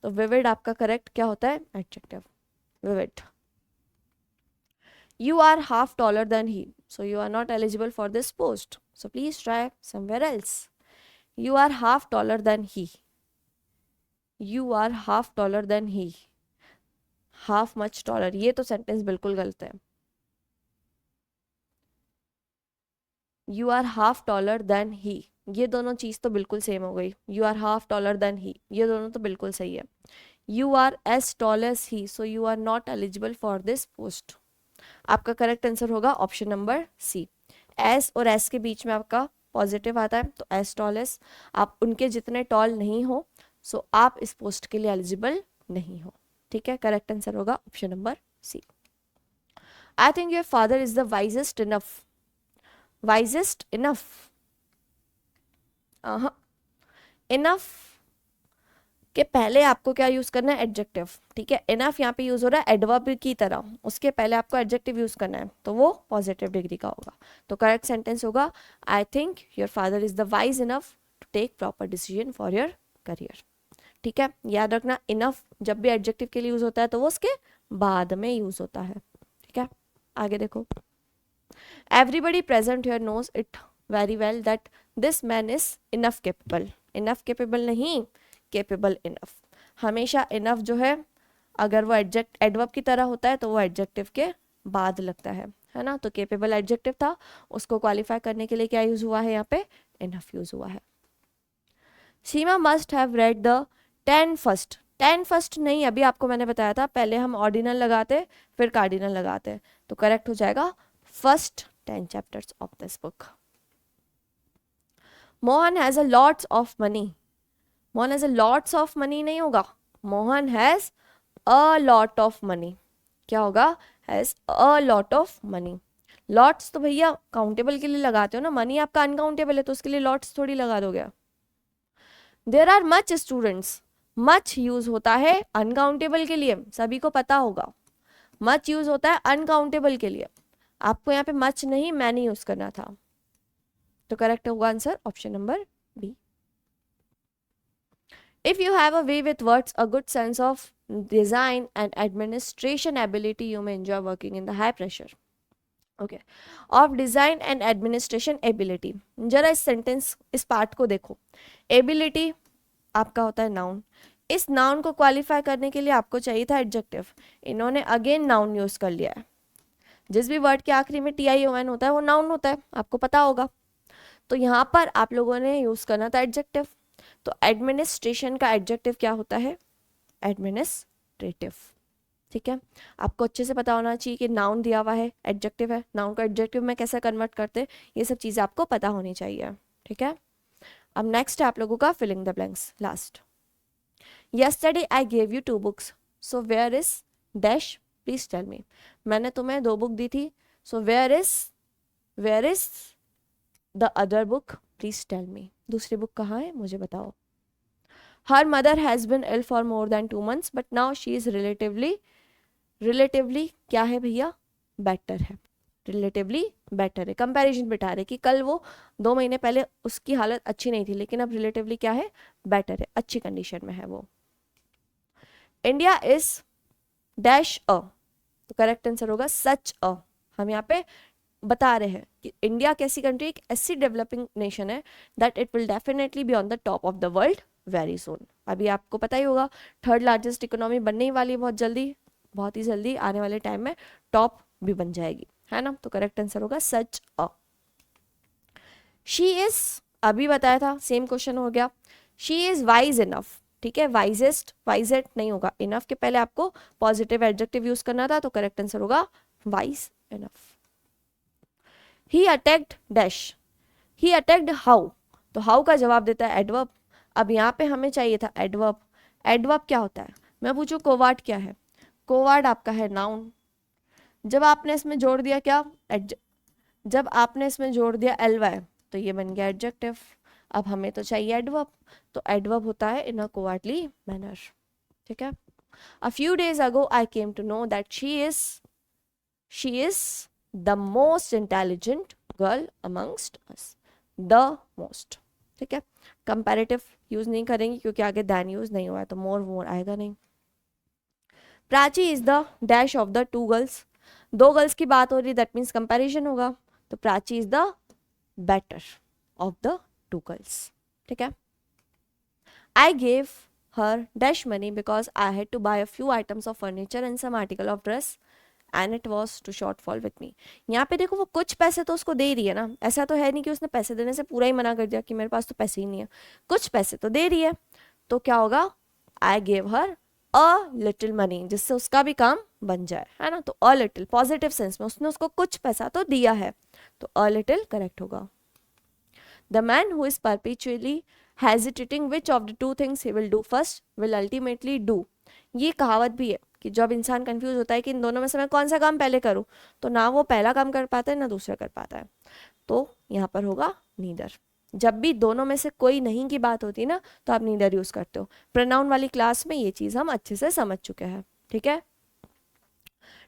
तो विविड आपका करेक्ट क्या होता है, adjective, vivid. You are half taller than he, so you are not eligible for this post, so please try somewhere else. You are half taller than he, you are half taller than he, half much taller, ये तो sentence बिल्कुल गलत है। You are half taller than he, ये दोनों चीज तो बिल्कुल सेम हो गई। You are half taller than he, ये दोनों तो बिल्कुल सही है। You are as tall as he, so you are not eligible for this post, आपका करेक्ट आंसर होगा ऑप्शन नंबर सी। एस और एस के बीच में आपका पॉजिटिव आता है, तो एस टॉल एस, आप उनके जितने टॉल नहीं हो, सो आप इस पोस्ट के लिए एलिजिबल नहीं हो। ठीक है, करेक्ट आंसर होगा option number C. I think your father is the wisest enough, wisest enough, enough के पहले आपको क्या यूज करना है, एडजेक्टिव। ठीक है, इनफ यहाँ पे यूज हो रहा है एडवर्ब की तरह, उसके पहले आपको एडजेक्टिव यूज करना है, तो वो पॉजिटिव डिग्री का होगा। तो करेक्ट सेंटेंस होगा I think your father is the wise enough to take proper decision for your career. ठीक है, याद रखना इनफ जब भी एडजेक्टिव के लिए यूज होता है तो वो उसके बाद में यूज होता है। ठीक है, आगे देखो, everybody present here knows it very well that this man is enough capable, enough capable नहीं, केपेबल इनफ। हमेशा इनफ जो है अगर वो एडवर्ब की तरह होता है तो वो एडजेक्टिव के बाद लगता है ना, तो केपेबल एडजेक्टिव था, उसको क्वालिफाई करने के लिए क्या यूज हुआ है, यहाँ पे इनफ यूज हुआ है। Seema must have read the 10 first, 10 first नहीं, अभी आपको मैंने बताया था पहले हम ऑर्डिनल लगाते फिर कार्डिनल लगाते, तो करेक्ट हो जाएगा first 10 chapters of this book. Mohan has a lots of money, Mohan has a lots of money नहीं होगा, Mohan has a lot of money, क्या होगा, has a lot of money. Lots तो भैया काउंटेबल के लिए लगाते हो ना, मनी आपका अनकाउंटेबल है तो उसके लिए लॉट्स थोड़ी लगा दोगे। There are much students, much use होता है अनकाउंटेबल के लिए, सभी को पता होगा, मच यूज होता है अनकाउंटेबल के लिए, आपको यहाँ पे मच नहीं मैनी यूज करना था, तो करेक्ट होगा answer option number B. If you have a way with words, a good sense of design and administration ability, you may enjoy working in the high pressure. Okay. Of design and administration ability. जरा इस sentence इस part को देखो, ability आपका होता है noun, इस noun को क्वालिफाई करने के लिए आपको चाहिए था एडजेक्टिव, इन्होंने अगेन नाउन यूज कर लिया है। जिस भी वर्ड के आखिरी में TION होता है वो नाउन होता है, आपको पता होगा, तो यहाँ पर आप लोगों ने यूज करना था एडजेक्टिव, तो एडमिनिस्ट्रेशन का एडजेक्टिव क्या होता है, एडमिनिस्ट्रेटिव। ठीक है, आपको अच्छे से पता होना चाहिए कि नाउन दिया हुआ है एडजेक्टिव है, नाउन को एडजेक्टिव में कैसे कन्वर्ट करते हैं, ये सब चीज़ें आपको पता होनी चाहिए। ठीक है, अब नेक्स्ट है आप लोगों का filling the blanks. Last, yesterday I gave you 2 books, so where is dash, please tell me, मैंने तुम्हें 2 बुक दी थी, so where is the other book, please tell me, दूसरी बुक कहाँ है मुझे बताओ। Her mother has been ill for more than 2 months but now she is relatively क्या है भैया, बेटर है, रिलेटिवली बेटर है, कंपैरिजन बिठा रहे कि कल वो 2 महीने पहले उसकी हालत अच्छी नहीं थी लेकिन अब रिलेटिवली क्या है, बेटर है, अच्छी कंडीशन में है वो। इंडिया इज डैश अ, तो करेक्ट आंसर होगा सच अ, हम यहाँ पे बता रहे हैं कि इंडिया कैसी कंट्री, एक ऐसी डेवलपिंग नेशन है that it will definitely be on the top of the world very soon. अभी आपको पता ही होगा 3rd लार्जेस्ट इकोनॉमी बनने ही वाली है बहुत जल्दी, बहुत ही जल्दी आने वाले टाइम में टॉप भी बन जाएगी, है ना, तो करेक्ट आंसर होगा सच अ। शी इज अभी बताया था, सेम क्वेश्चन हो गया, शी इज वाइज इनफ, ठीक है, वाइजेस्ट वाइजेट नहीं होगा, इनफ के पहले आपको पॉजिटिव एडजेक्टिव यूज करना था, तो करेक्ट आंसर होगा wise enough. He attacked dash, he attacked how, तो हाउ का जवाब देता है एडवर्ब। अब यहाँ पे हमें चाहिए था एडवर्ब। एडवर्ब क्या होता है, मैं पूछूं कोवार्ड क्या है, कोवार्ड आपका है नाउन। जब आपने इसमें जोड़ दिया क्या, जब आपने इसमें जोड़ दिया ly तो ये बन गया एडजेक्टिव। अब हमें तो चाहिए एडवर्ब, तो एडवर्ब होता है इन अ कोवार्डली मैनर, ठीक है। A few days ago I came to know that she is the most intelligent girl amongst us, the most, ठीक है। कंपैरेटिव यूज नहीं करेंगे क्योंकि आगे दैन यूज नहीं हुआ है, तो मोर आएगा नहीं। Prachi is the dash of the two girls, दो गर्ल्स की बात हो रही, दैट मीन्स कंपैरिजन होगा, तो Prachi is the better of the two girls, ठीक है। I gave her dash money because I had to buy a few items of furniture and some article of dress and it was to shortfall with me. यहाँ पे देखो वो कुछ पैसे तो उसको दे रही है ना, ऐसा तो है नहीं कि उसने पैसे देने से पूरा ही मना कर दिया कि मेरे पास तो पैसे ही नहीं है, कुछ पैसे तो दे रही है, तो क्या होगा, आई gave her a little money, जिससे उसका भी काम बन जाए, है ना। तो अ लिटिल पॉजिटिव सेंस में उसने उसको कुछ पैसा तो दिया है, तो अ लिटिल करेक्ट होगा। The man who is perpetually hesitating which of the two things he will do first will ultimately do, ये कहावत भी है कि जब इंसान कंफ्यूज होता है कि इन दोनों में से मैं कौन सा काम पहले करूं, तो ना वो पहला काम कर पाता है ना दूसरा कर पाता है, तो यहाँ पर होगा नीदर। जब भी दोनों में से कोई नहीं की बात होती ना, तो आप नीदर यूज करते हो। प्रोनाउन वाली क्लास में ये चीज हम अच्छे से समझ चुके हैं, ठीक है।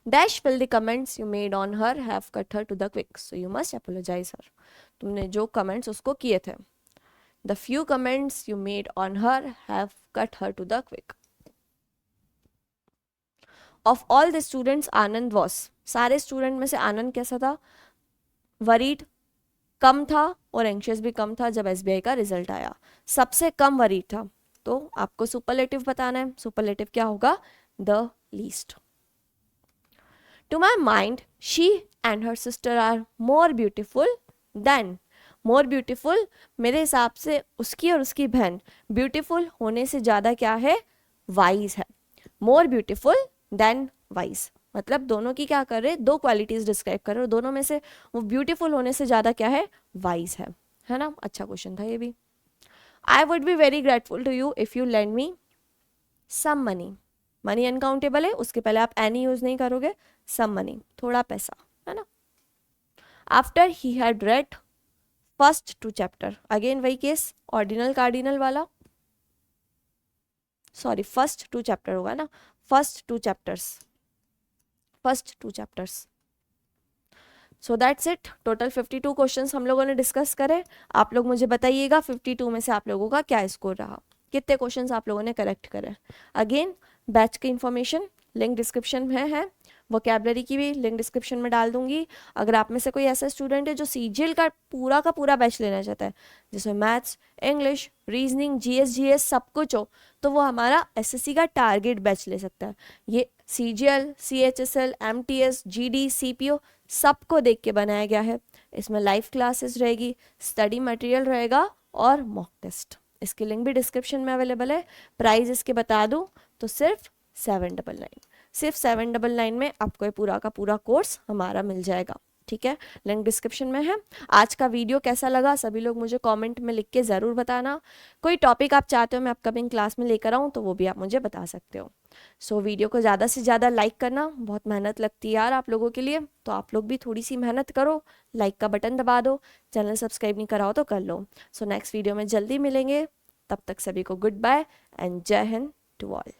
Dash will the comments you made on her have cut her to the quick, so you must apologize her, तुमने जो कमेंट्स उसको किए थे, the few comments you made on her have cut her to the quick. Of all the students Anand was, सारे student में से आनंद कैसा था, वरीड कम था और एंशियस भी कम था जब एसबीआई का रिजल्ट आया, सबसे कम वरीड था, तो आपको सुपरलेटिव बताना है, सुपरलेटिव क्या होगा, the least. To my mind she and her sister are more beautiful than, more beautiful मेरे हिसाब से उसकी और उसकी बहन ब्यूटिफुल होने से ज़्यादा क्या है, वाइज है, मोर ब्यूटिफुल देन वाइज, मतलब दोनों की क्या कर रहे हैं, दो क्वालिटीज डिस्क्राइब कर रहे हो, दोनों में से वो ब्यूटीफुल होने से ज्यादा क्या है, वाइज है ना। अच्छा क्वेश्चन था ये भी। I would be very grateful to you if you lend me some money, money uncountable है, उसके पहले आप एनी यूज नहीं करोगे, सम मनी थोड़ा पैसा, है ना। After he had read first two chapter, again वही केस, ऑर्डिनल कार्डिनल वाला, सॉरी फर्स्ट टू चैप्टर होगा ना, first two chapters, first two chapters. So that's it, total 52 questions हम लोगों ने डिस्कस करे। आप लोग मुझे बताइएगा 52 में से आप लोगों का क्या स्कोर रहा, कितने क्वेश्चंस आप लोगों ने करेक्ट करे। अगेन बैच की इंफॉर्मेशन लिंक डिस्क्रिप्शन में है, वोकैबलरी की भी लिंक डिस्क्रिप्शन में डाल दूंगी। अगर आप में से कोई ऐसा स्टूडेंट है जो सीजीएल का पूरा बैच लेना चाहता है, जिसमें मैथ्स, इंग्लिश, रीजनिंग, जीएस सब कुछ हो, तो वो हमारा एसएससी का टारगेट बैच ले सकता है। ये CGL, CHSL, MTS, GD, CPO सबको देख के बनाया गया है। इसमें लाइव क्लासेस रहेगी, स्टडी मटेरियल रहेगा और मॉक टेस्ट। इसकी लिंक भी डिस्क्रिप्शन में अवेलेबल है। प्राइस इसके बता दूं तो सिर्फ 799, सिर्फ 799 में आपको ये पूरा का पूरा कोर्स हमारा मिल जाएगा, ठीक है। लिंक डिस्क्रिप्शन में है। आज का वीडियो कैसा लगा सभी लोग मुझे कमेंट में लिख के ज़रूर बताना। कोई टॉपिक आप चाहते हो मैं अपकमिंग क्लास में लेकर आऊँ तो वो भी आप मुझे बता सकते हो। सो वीडियो को ज़्यादा से ज़्यादा लाइक करना, बहुत मेहनत लगती है यार आप लोगों के लिए, तो आप लोग भी थोड़ी सी मेहनत करो, लाइक का बटन दबा दो, चैनल सब्सक्राइब नहीं कराओ तो कर लो। सो नेक्स्ट वीडियो में जल्दी मिलेंगे, तब तक सभी को गुड बाय एंड जय हिंद टू ऑल।